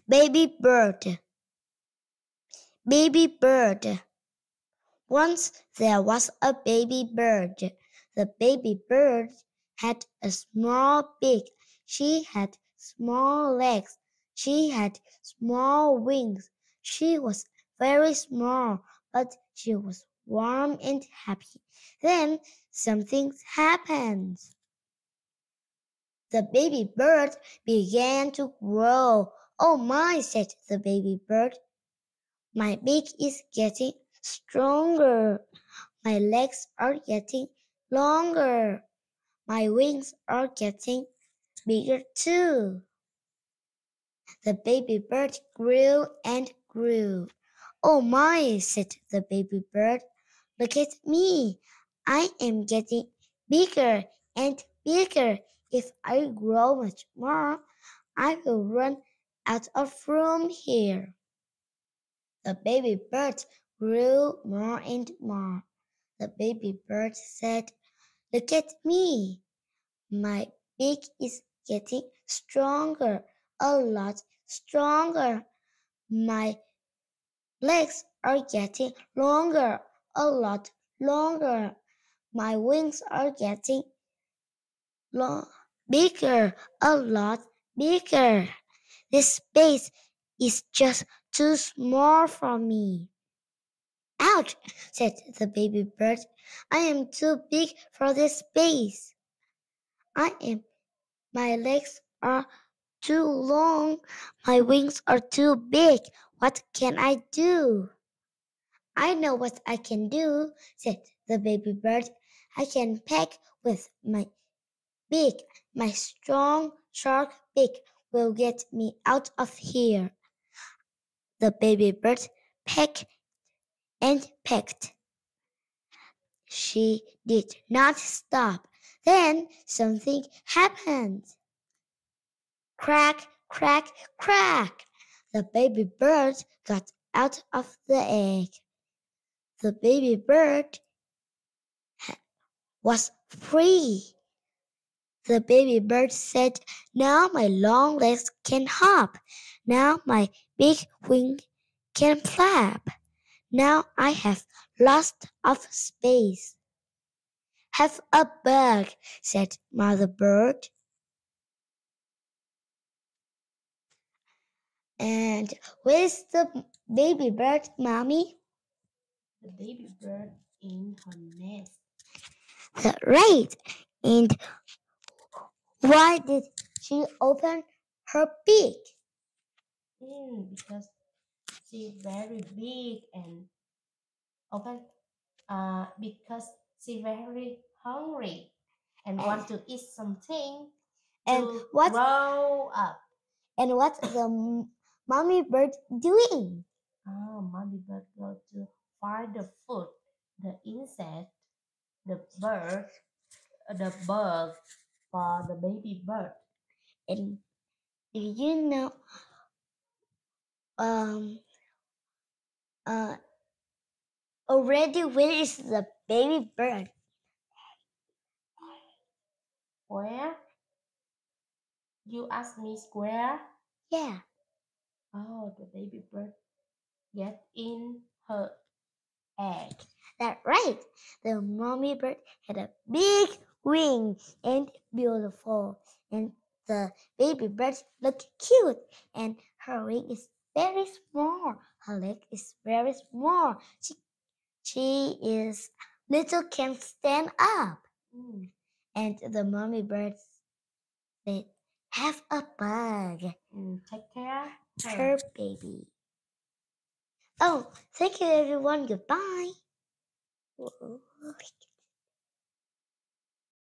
Baby bird, baby bird. Once there was a baby bird. The baby bird had a small beak. She had small legs. She had small wings. She was very small, but she was warm and happy. Then something happened. The baby bird began to grow. Oh my, said the baby bird. My beak is getting stronger. My legs are getting longer. My wings are getting bigger too. The baby bird grew and grew. Oh my, said the baby bird. Look at me. I am getting bigger and bigger. If I grow much more, I will run out of room here. The baby bird grew more and more. The baby bird said, look at me. My beak is getting stronger, a lot stronger. My legs are getting longer, a lot longer. My wings are getting bigger, a lot bigger. This space is just too small for me. Ouch, said the baby bird. I am too big for this space. My legs are too long. My wings are too big. What can I do? I know what I can do, said the baby bird. I can peck with my beak. My strong, sharp beak will get me out of here. The baby bird pecked and pecked. She did not stop. Then something happened. Crack, crack, crack. The baby bird got out of the egg. The baby bird was free. The baby bird said, now my long legs can hop. Now my big wing can flap. Now I have lots of space. Have a bug, said Mother Bird. And where's the baby bird, Mommy? The baby bird in her nest. Right. And why did she open her beak? Because she's very big and open. Because she's very hungry and want to eat something And to what grow up. And what's the mommy bird doing? Mommy bird go to find the food, the insect, the bird, the bug for the baby bird. And do you know um already where is the baby bird? Where? You ask me square? Yeah, Oh, the baby bird get in her egg. that's right. The mommy bird had a big wing and beautiful. And the baby bird looked cute. And her wing is very small. Her leg is very small. She is little can stand up. And the mommy bird said, have a bug. Take care. Her baby. Oh, thank you everyone. Goodbye.